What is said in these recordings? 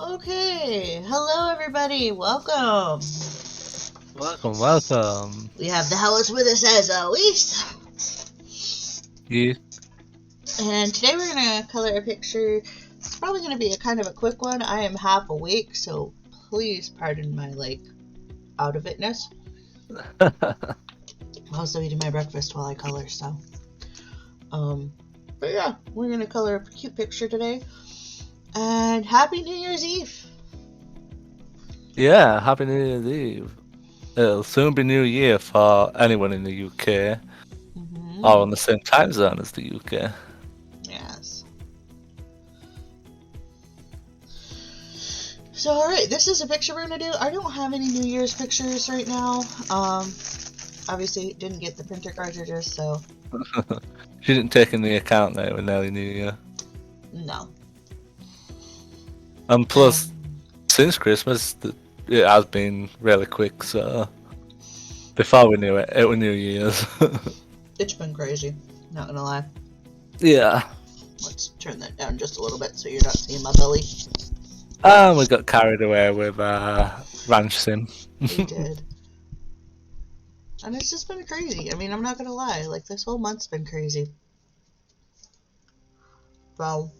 Okay, hello everybody, welcome. Welcome. We have the Hellas with us as always. Yeah. And today we're going to color a picture. It's probably going to be a kind of a quick one. I am half awake, so please pardon my, out of itness. I'm also eating my breakfast while I color, so. But yeah, we're going to color a cute picture today. And Happy New Year's Eve! Yeah, Happy New Year's Eve. It'll soon be New Year for anyone in the UK, or on the same time zone as the UK. Yes. So, alright, this is a picture we're going to do. I don't have any New Year's pictures right now. Obviously, didn't get the printer cartridges, so. She didn't take into account that it was nearly New Year. No. And plus, since Christmas, it has been really quick, so before we knew it, it was New Year's. It's been crazy, not gonna lie. Yeah. Let's turn that down just a little bit so you're not seeing my belly. And we got carried away with Ranch Sim. We did. And it's just been crazy. I mean, I'm not gonna lie, this whole month's been crazy. Well,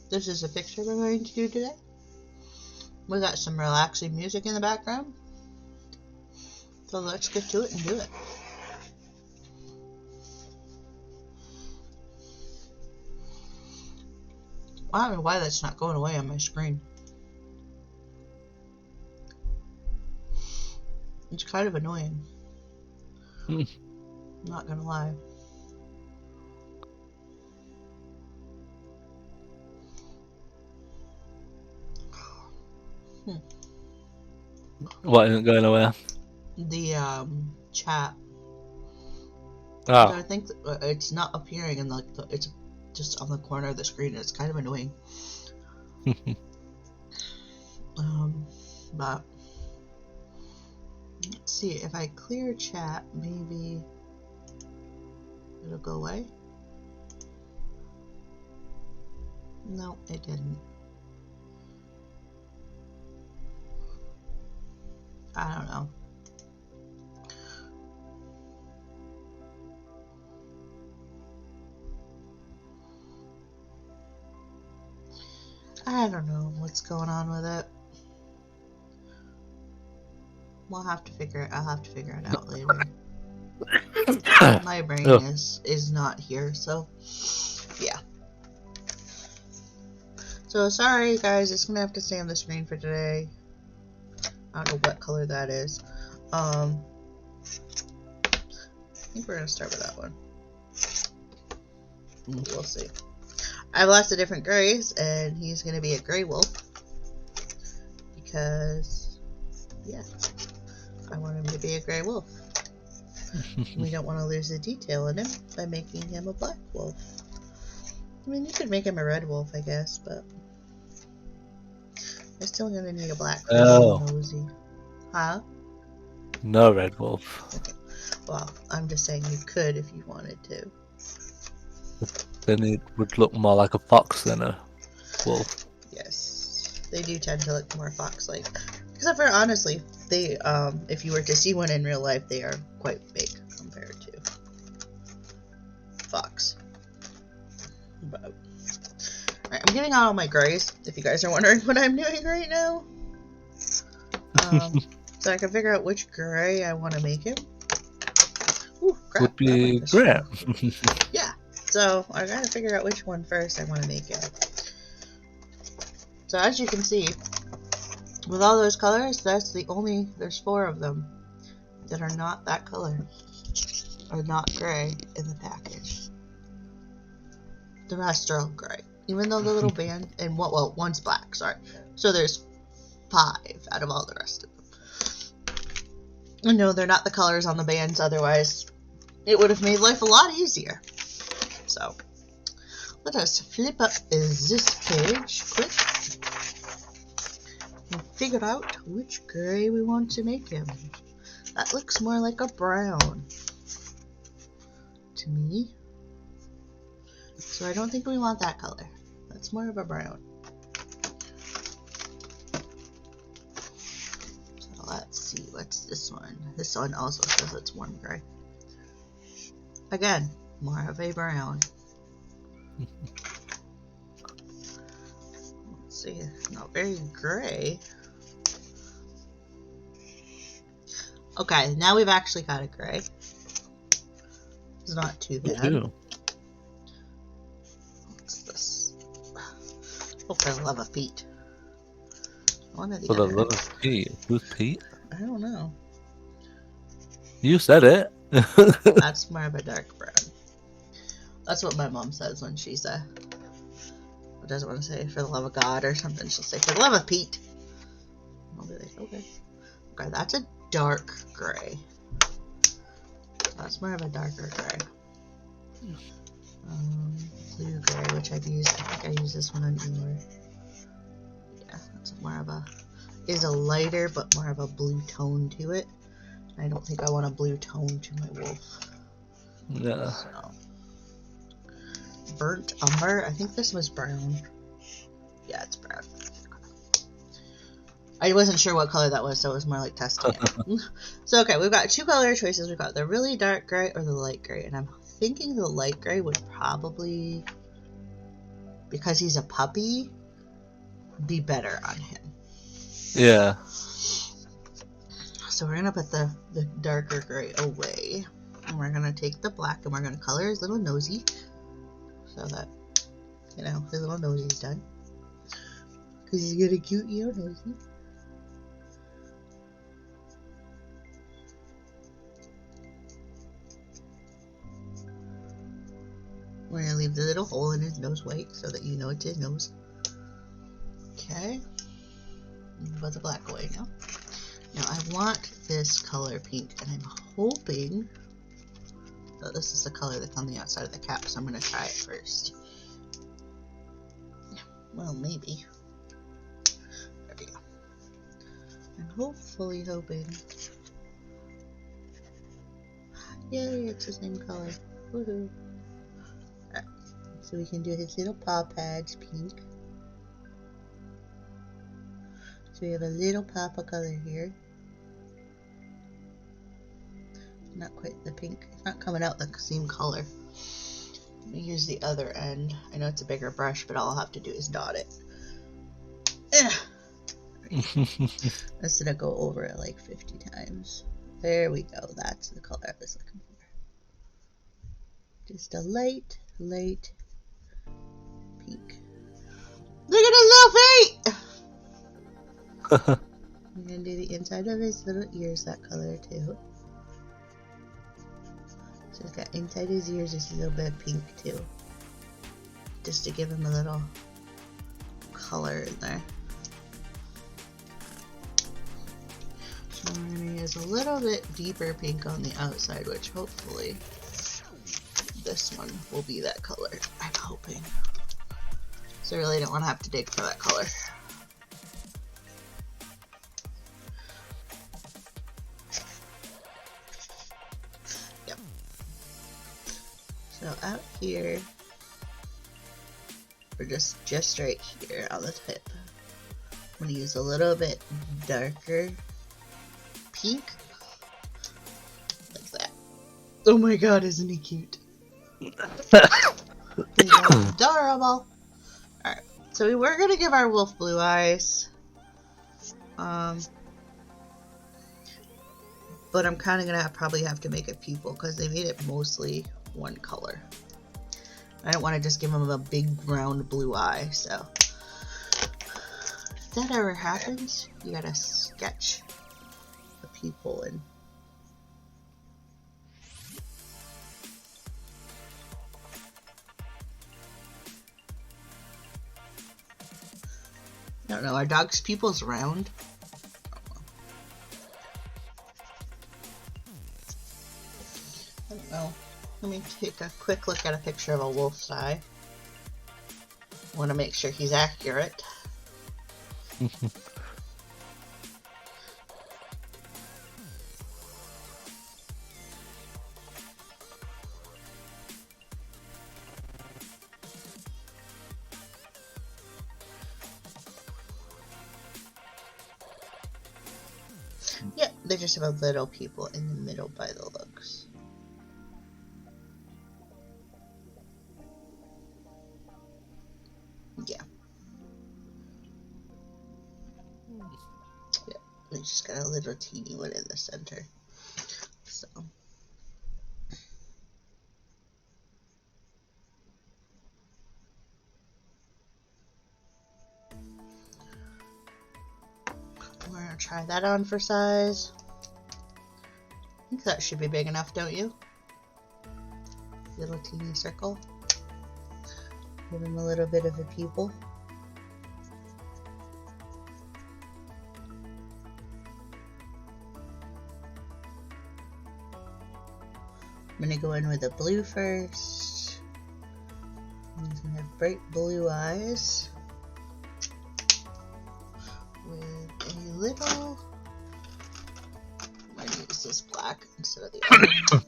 this is a picture we're going to do today. We got some relaxing music in the background. So let's get to it and do it. I don't know why that's not going away on my screen. It's kind of annoying. I'm not gonna lie. What isn't going away? The chat. Oh. So I think it's not appearing in it's just on the corner of the screen. It's kind of annoying. But let's see, if I clear chat, maybe it'll go away. No, it didn't. I don't know. I don't know what's going on with it. I'll have to figure it out later. My brain is not here, so yeah. So sorry guys, it's gonna have to stay on the screen for today. I don't know what color that is. I think we're gonna start with that one. We'll see. I have lots of different grays, and he's gonna be a gray wolf because, yeah, I want him to be a gray wolf. We don't want to lose the detail in him by making him a black wolf. I mean, you could make him a red wolf, I guess, but I'm still gonna need a black nosy. Huh? No red wolf. Okay. Well, I'm just saying you could if you wanted to. Then it would look more like a fox than a wolf. Yes, they do tend to look more fox-like. Except for, honestly, they, if you were to see one in real life, they are quite big compared to fox. But, alright, I'm getting out all my grays, if you guys are wondering what I'm doing right now. So I can figure out which gray I want to make him. Ooh, crap. Would be gray. Yeah. So I gotta figure out which one first I want to make it. So as you can see, with all those colors, there's 4 of them that are not that color, or not gray in the package. The rest are all gray, even though the little band, and well, one's black, sorry. So there's 5 out of all the rest of them. No, they're not the colors on the bands, otherwise it would have made life a lot easier. So, let us flip up this page quick and figure out which gray we want to make him. That looks more like a brown to me. So I don't think we want that color. that's more of a brown. So let's see, what's this one? This one also says it's warm gray. Again, more of a brown. Let's see, not very gray. Okay, now we've actually got a gray. It's not too bad. What's this? Oh, for the love of Pete. One of the For the other. love of Pete. Who's Pete? I don't know. You said it. That's more of a dark brown. That's what my mom says when she's doesn't want to say for the love of God or something. She'll say for the love of Pete. I'll be like, okay. Okay, that's a dark gray. That's more of a darker gray. Blue gray, which I've used. I think I used this one on Eeyore. Yeah, that's more of a, is a lighter but more of a blue tone to it. I don't think I want a blue tone to my wolf. Yeah. So. Burnt umber. I think this was brown. Yeah, it's brown. I wasn't sure what color that was, so it was more like testing it. So, okay, we've got two color choices. We've got the really dark gray or the light gray. And I'm thinking the light gray would probably, because he's a puppy, be better on him. Yeah. So we're going to put the darker gray away. And we're going to take the black and we're going to color his little nosy. So that, you know, his little nosy's done. Because he's got a cute ear nosy. We're going to leave the little hole in his nose white so that you know it's his nose. Okay. Put the black away now. Now I want this color pink, and I'm hoping that this is the color that's on the outside of the cap, so I'm going to try it first. Well, maybe. There we go. I'm hopefully hoping. Yay, it's the same color. Woohoo. Alright, so we can do his little paw pads pink. So we have a little pop of color here. Not quite the pink. It's not coming out the same color. Let me use the other end. I know it's a bigger brush, but all I'll have to do is dot it. Instead of go over it like 50 times. There we go. That's the color I was looking for. Just a light pink. Look at his little feet! I'm going to do the inside of his little ears that color too. So he's got inside his ears just a little bit of pink too. Just to give him a little color in there. So we're going to use a little bit deeper pink on the outside, which hopefully this one will be that color. I'm hoping. So I really don't want to have to dig for that color. So out here, or just right here on the tip, I'm going to use a little bit darker pink, like that. Oh my god, isn't he cute? He's adorable. Alright, so we were going to give our wolf blue eyes, but I'm kind of going to probably have to make a pupil because they made it mostly one color. I don't want to just give him a big round blue eye, so if that ever happens, you gotta sketch the pupil in. I don't know, are dogs' pupils round? I don't know. Let me take a quick look at a picture of a wolf's eye. I want to make sure he's accurate. they just have a little pupil in the middle by the looks. Yeah. Yeah. We just got a little teeny one in the center. So. We're gonna try that on for size. I think that should be big enough, don't you? Little teeny circle. Give him a little bit of a pupil. I'm gonna go in with a blue first. He's gonna have bright blue eyes with a little. I'm gonna use this black instead of the other one.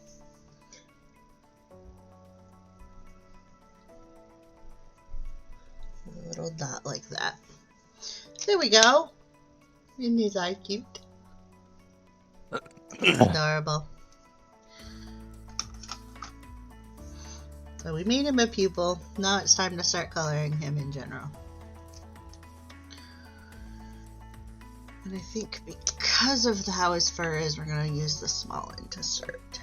A little dot like that. There we go. Isn't his eye cute? He's adorable. So we made him a pupil. Now it's time to start coloring him in general. And I think because of how his fur is, we're going to use the small end to start.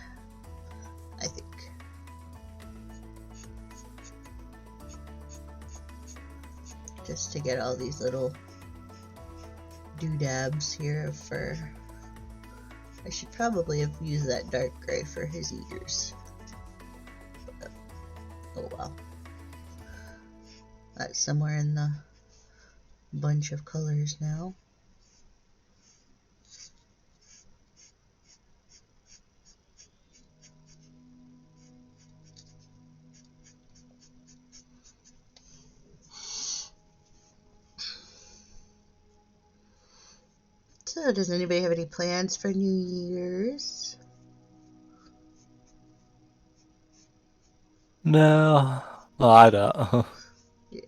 I think. Just to get all these little doodabs here of fur. I should probably have used that dark gray for his ears. But, oh well. That's somewhere in the bunch of colors now. So, does anybody have any plans for New Year's? No, I don't. Yeah.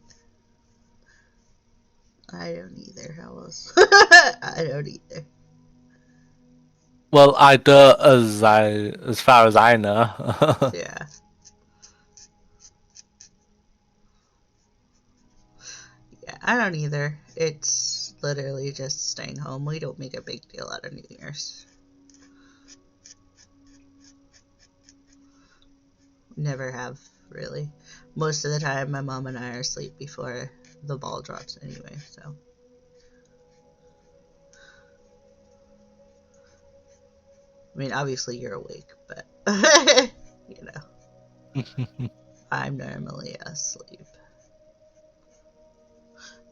I don't either. How else? I don't either. Well, I don't, as far as I know. Yeah. Yeah, I don't either. It's literally just staying home. We don't make a big deal out of New Year's. Never have, really. Most of the time, my mom and I are asleep before the ball drops anyway, so. I mean, obviously you're awake, but, you know, I'm normally asleep.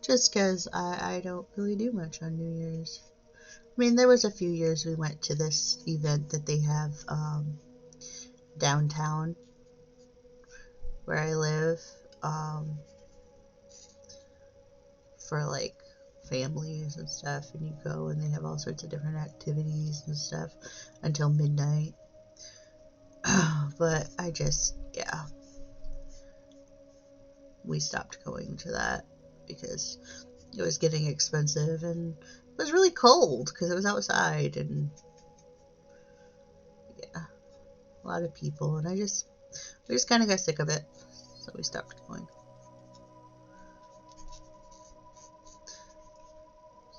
Just because I don't really do much on New Year's. I mean, there was a few years we went to this event that they have downtown where I live for like families and stuff, and you go and they have all sorts of different activities and stuff until midnight. But I just, yeah, we stopped going to that because it was getting expensive and it was really cold because it was outside and yeah, a lot of people, and we just kind of got sick of it, so we stopped going.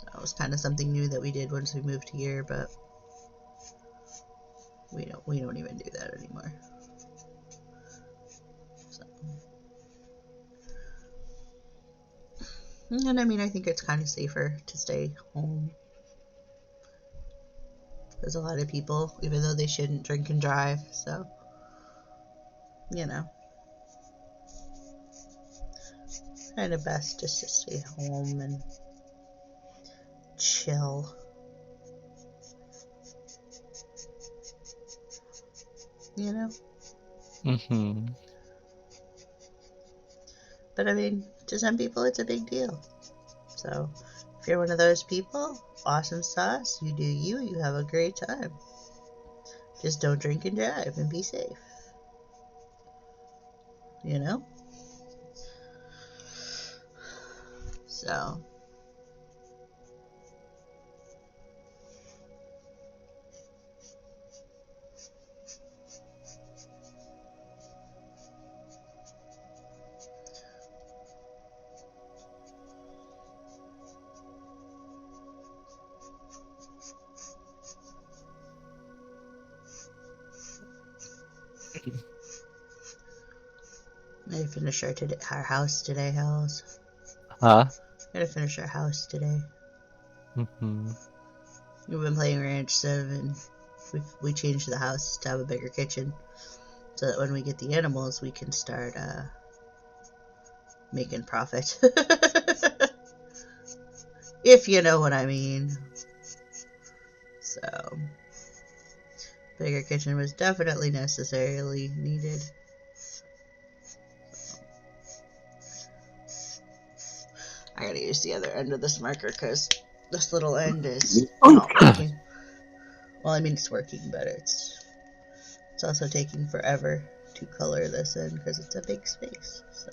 So it was kind of something new that we did once we moved here, but we don't even do that anymore. So. And I mean, I think it's kind of safer to stay home. There's a lot of people, even though they shouldn't drink and drive, so, you know. Kind of best just to stay home and chill. You know? Mm-hmm. But I mean, to some people it's a big deal. So, if you're one of those people, awesome sauce, you do you, you have a great time. Just don't drink and drive and be safe. You know? So, I finished our house today, Hells. Huh? Gotta finish our house today. Mm-hmm. We've been playing Ranch Sim, and we changed the house to have a bigger kitchen, so that when we get the animals, we can start making profit. If you know what I mean. So, bigger kitchen was definitely necessarily needed. I gotta use the other end of this marker because this little end is not working. Well, I mean it's working, but it's also taking forever to color this in because it's a big space. So.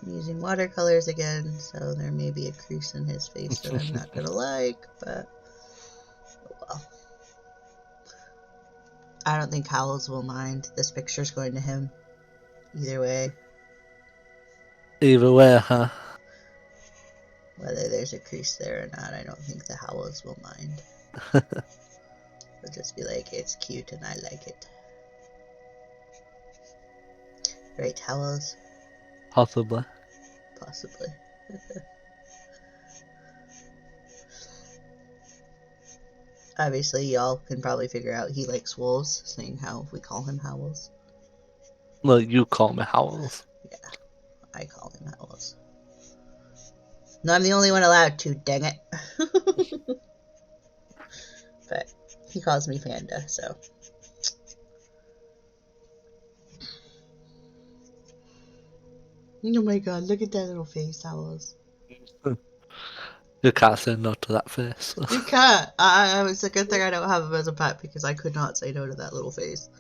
I'm using watercolors again, so there may be a crease in his face that I'm not gonna like, but oh well. I don't think Howells will mind. This picture's going to him either way. Either way, huh? Whether there's a crease there or not, I don't think the Howells will mind. They'll just be like, it's cute and I like it. Right, Howells? Possibly. Possibly. Obviously, y'all can probably figure out he likes wolves, seeing how we call him Howells. Well, you call me Howells. Yeah, I call him Howells. No, I'm the only one allowed to, dang it. But he calls me Panda, so. Oh my god, look at that little face, Howells. You can't say no to that face. You can't. It's a good thing I don't have him as a pet because I could not say no to that little face.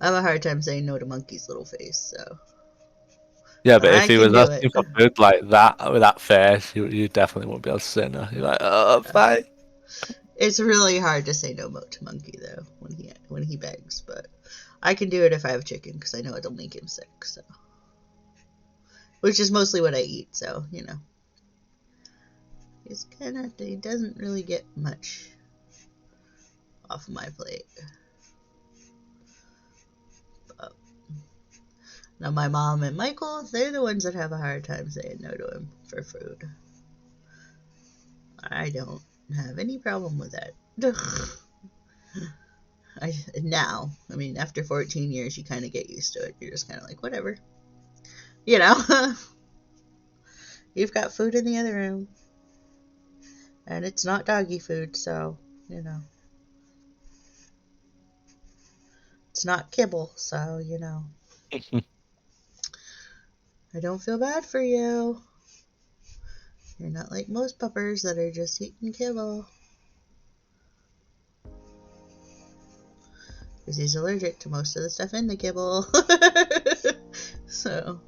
I have a hard time saying no to Monkey's little face, so. Yeah, but if I he can was do asking it. for food like that with that face, you definitely wouldn't be able to say no. You're like, oh, fine. It's really hard to say no to Monkey though when he begs, but I can do it if I have chicken because I know it'll make him sick. So, which is mostly what I eat. So you know, he doesn't really get much off of my plate. But now my mom and Michael, they're the ones that have a hard time saying no to him for food. I don't have any problem with that. I mean, after 14 years, you kind of get used to it. You're just kind of like, whatever. You know? You've got food in the other room. And it's not doggy food, so, you know. It's not kibble, so, you know. I don't feel bad for you. You're not like most puppers that are just eating kibble. Because he's allergic to most of the stuff in the kibble. So.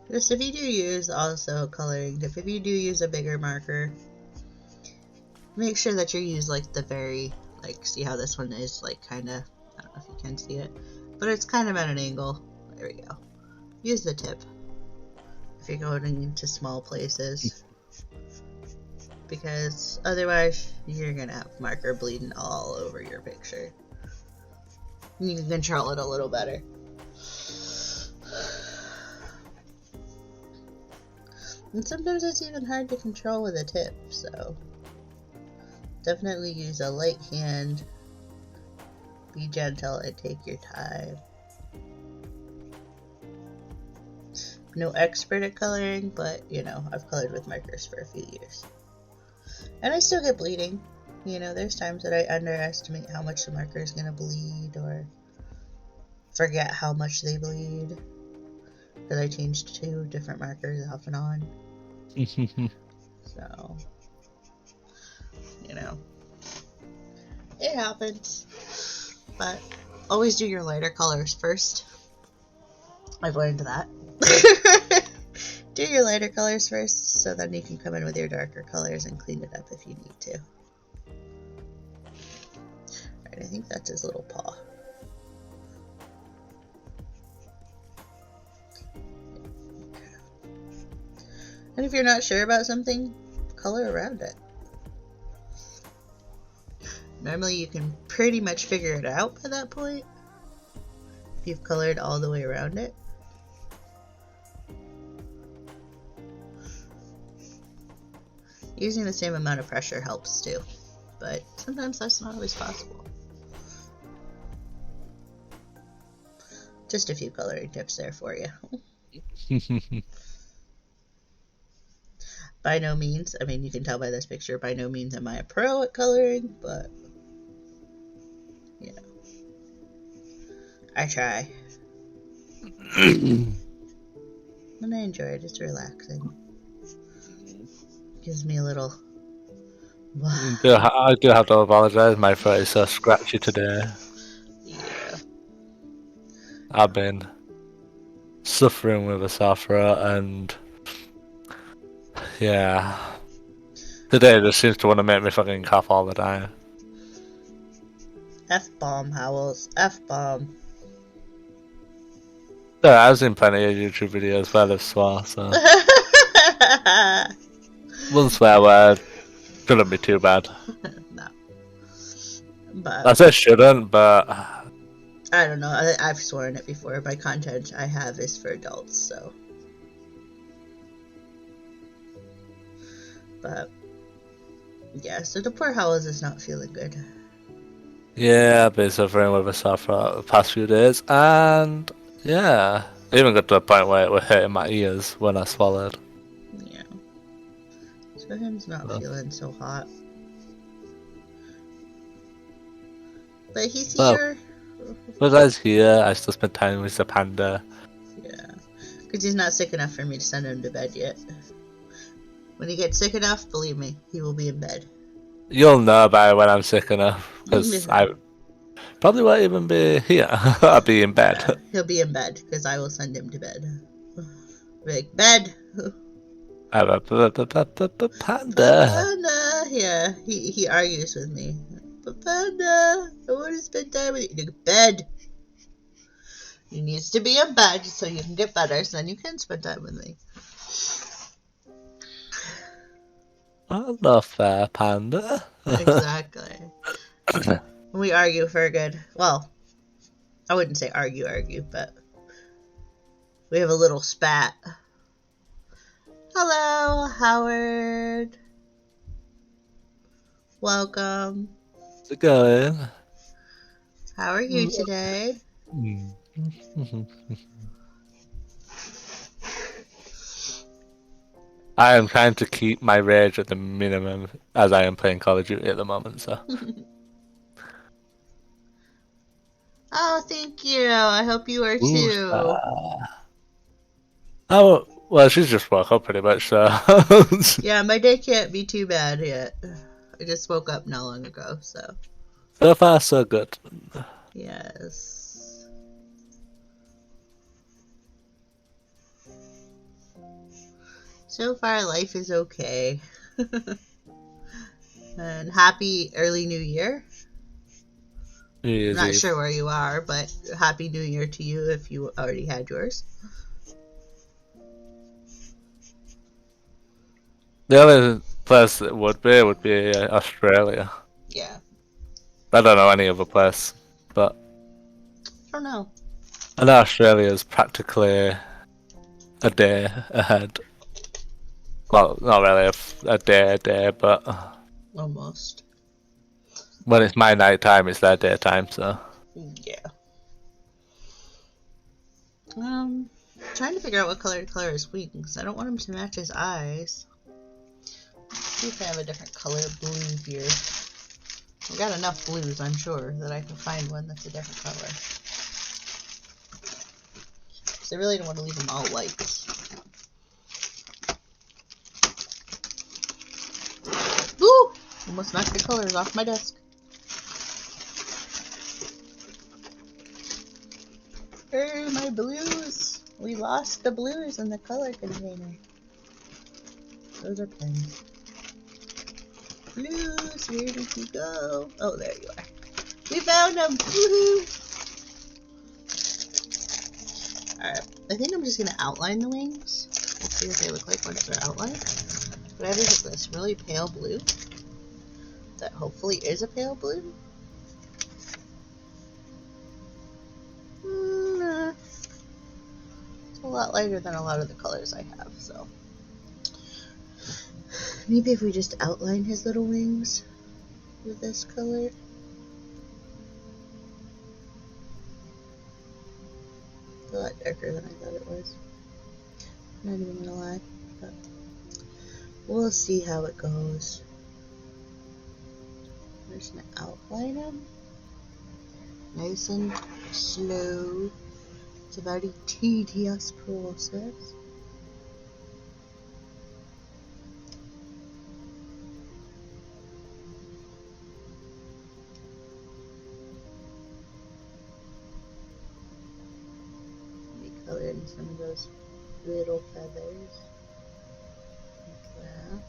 Just if you do use also a coloring tip, if you do use a bigger marker, make sure that you use like the very, like, see how this one is like kind of, I don't know if you can see it, but it's kind of at an angle. There we go. Use the tip if you're going into small places, because otherwise you're gonna have marker bleeding all over your picture. You can control it a little better. And sometimes it's even hard to control with a tip, so definitely use a light hand. Be gentle and take your time. No expert at coloring, but you know, I've colored with markers for a few years. And I still get bleeding. You know, there's times that I underestimate how much the marker is gonna bleed or forget how much they bleed. Because I changed 2 different markers off and on. So, you know, it happens. But always do your lighter colors first. I've learned that. Do your lighter colors first, so then you can come in with your darker colors and clean it up if you need to. Alright, I think that's his little paw. And if you're not sure about something, color around it. Normally you can pretty much figure it out by that point if you've colored all the way around it. Using the same amount of pressure helps too, but sometimes that's not always possible. Just a few coloring tips there for you. By no means, I mean, you can tell by this picture, by no means am I a pro at coloring, but, you know, I try. And I enjoy it, it's relaxing. Gives me a little... I do have to apologize, my throat is so scratchy today. Yeah. I've been suffering with a sore throat, and yeah, today just seems to want to make me fucking cough all the time. F-bomb, Howells. F-bomb. Yeah, I've seen plenty of YouTube videos where they've swore, so one swear word shouldn't be too bad. No. But I say shouldn't, but I don't know. I've sworn it before. My content I have is for adults, so. But yeah, so the poor Howells is not feeling good. yeah, I've been suffering with a sore throat the past few days, and yeah, it even got to a point where it was hurting my ears when I swallowed. Yeah. So him's not feeling so hot. But he's here. But as here, I still spend time with the panda. Yeah. Because he's not sick enough for me to send him to bed yet. When he gets sick enough, believe me, he will be in bed. You'll know about it when I'm sick enough, because I probably won't even be here. I'll be in bed. Yeah, he'll be in bed, because I will send him to bed. Like, bed! I'm a panda. Panda! Yeah, he argues with me. But Panda, I want to spend time with you. Bed! You needs to be in bed so you can get better, so then you can spend time with me. I'm not fair, panda. Exactly. We argue for a good... Well, I wouldn't say argue, but... We have a little spat. Hello, Howard. Welcome. How's it going? How are you today? I am trying to keep my rage at the minimum as I am playing Call of Duty at the moment, so. Oh, thank you. I hope you are too. Oh, well, she's just woke up pretty much, so. Yeah, my day can't be too bad yet. I just woke up not long ago, so. So far, so good. Yes. So far, life is okay. And happy early New Year. I'm not sure where you are, but happy New Year to you if you already had yours. The only place that would be Australia. Yeah. I don't know any other place, but I don't know. I know Australia is practically a day ahead. Well, not really a day, but Almost. when it's my night time, it's their daytime, so. Yeah. Trying to figure out what color to color his wings. I don't want him to match his eyes. Let's see if I have a different color blue here. I've got enough blues, I'm sure, that I can find one that's a different color. Because I really don't want to leave them all white. Woo! Almost knocked the colors off my desk. Hey, my blues! We lost the blues in the color container. Those are pens. Blues, where did you go? Oh, there you are. We found them! Woohoo! Alright, I think I'm just gonna outline the wings. Let's see what they look like once they're outlined. But I have this really pale blue that hopefully is a pale blue. It's a lot lighter than a lot of the colors I have, so. Maybe if we just outline his little wings with this color. It's a lot darker than I thought it was. Not even gonna lie, but we'll see how it goes. I'm just gonna outline them. Nice and slow. It's a very tedious process. Let me color in some of those little feathers. Like that.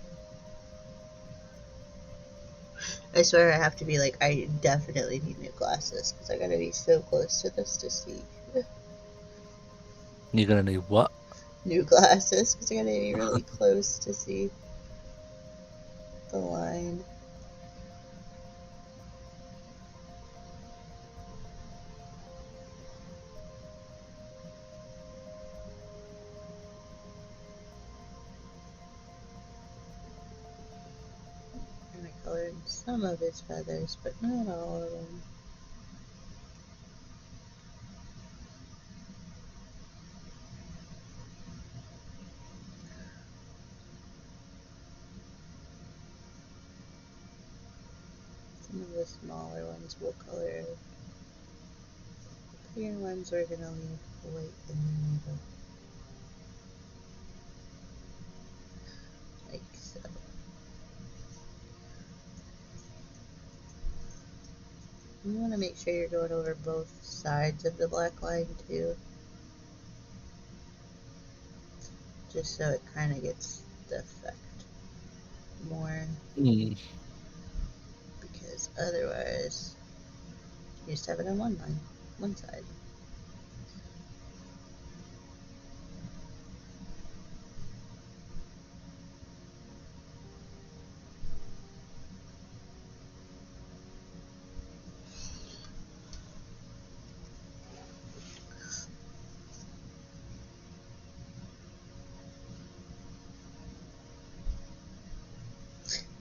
I swear I have to be like, I definitely need new glasses because I gotta be so close to this to see. You're gonna need what? New glasses because I gotta be really close to see the line. And I colored some of his feathers, but not all of them. Some of the smaller ones we'll color. The bigger ones we're gonna leave white in the middle. Like so. You want to make sure you're going over both sides of the black line too. Just so it kind of gets the effect more. Because otherwise, you just have it on one line, one side.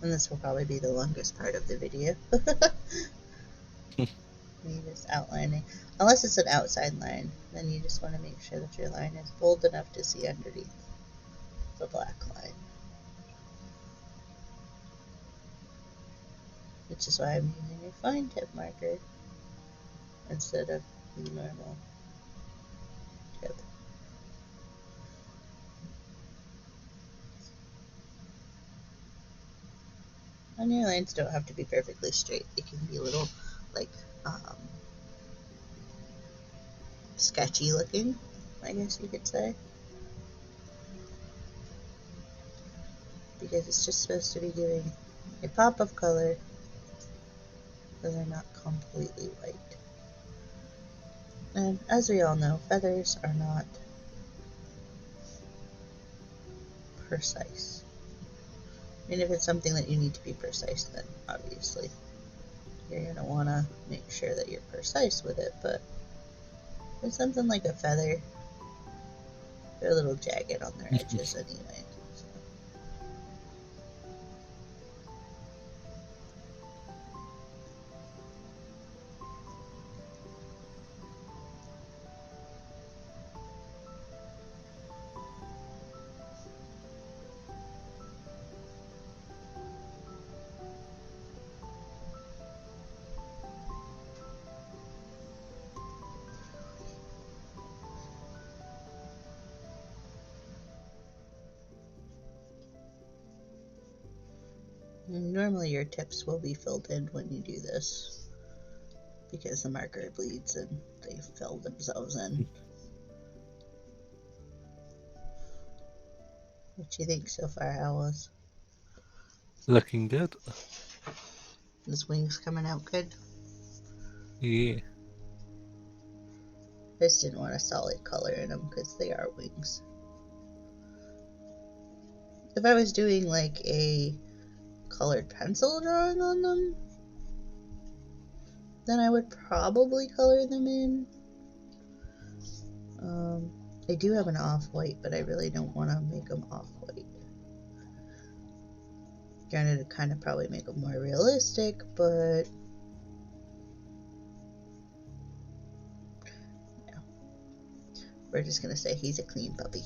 And this will probably be the longest part of the video. You just outlining. Unless it's an outside line, then you just want to make sure that your line is bold enough to see underneath the black line. Which is why I'm using a fine tip marker instead of the normal tip. And your lines don't have to be perfectly straight. They can be a little, like, sketchy looking, I guess you could say. Because it's just supposed to be giving a pop of color, but they're not completely white. And as we all know, feathers are not precise. I mean, if it's something that you need to be precise, then obviously you're going to want to make sure that you're precise with it, but with something like a feather, they're a little jagged on their edges anyway. Normally your tips will be filled in when you do this because the marker bleeds and they fill themselves in. What do you think so far, Owls? Looking good. His wings coming out good? Yeah. I just didn't want a solid color in them because they are wings. If I was doing like a colored pencil drawing on them, then I would probably color them in. I do have an off-white, but I really don't want to make them off-white. Granted, to kind of probably make them more realistic, but yeah. We're just going to say he's a clean puppy.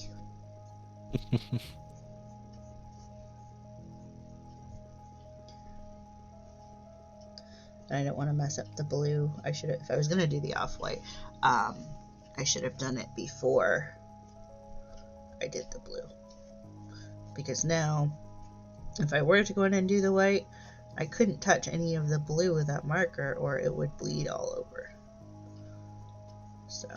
And I don't want to mess up the blue. I should have, if I was going to do the off-white, I should have done it before I did the blue. Because now, if I were to go in and do the white, I couldn't touch any of the blue with that marker or it would bleed all over. So,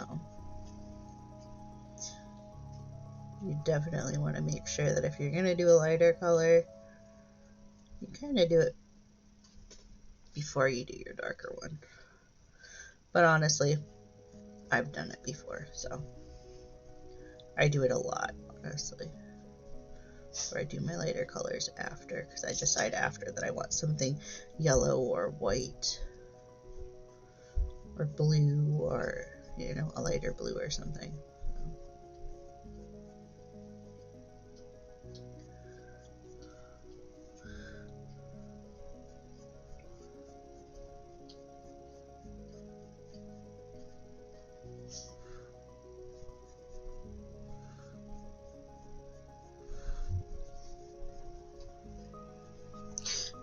you definitely want to make sure that if you're going to do a lighter color, you kind of do it before you do your darker one. But honestly, I've done it before, so I do it a lot, honestly. Or I do my lighter colors after, because I decide after that I want something yellow or white or blue or, you know, a lighter blue or something.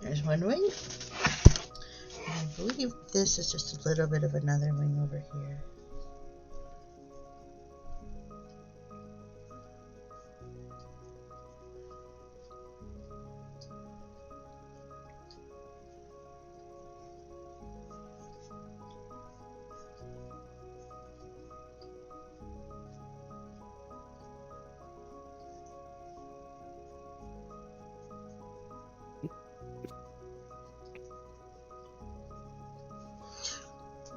There's one wing. I believe this is just a little bit of another wing over here.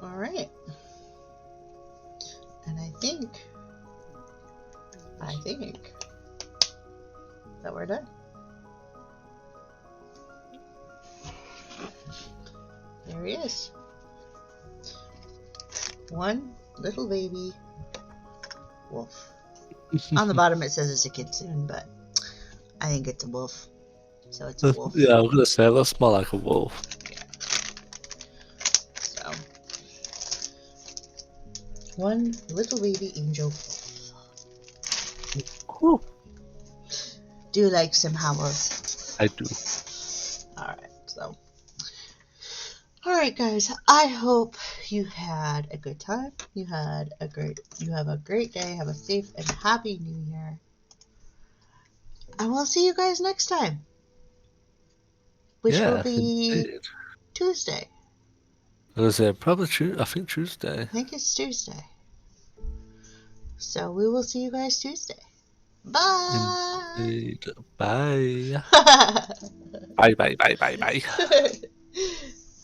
Alright. And I think that we're done. There he is. One little baby wolf. On the bottom it says it's a kitsune, but I think it's a wolf. So it's a wolf. Yeah, I was gonna say it looks more like a wolf. So, one little baby angel. Cool. Do you like some Howls? I do. Alright, so. Alright guys, I hope you had a good time. You have a great day. Have a safe and happy new year. And we'll see you guys next time. Which will be indeed. Tuesday. I was probably I think Tuesday. I think it's Tuesday. So we will see you guys Tuesday. Bye. Indeed. Bye. Bye. Bye.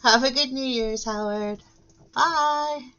Have a good New Year's, Howard. Bye.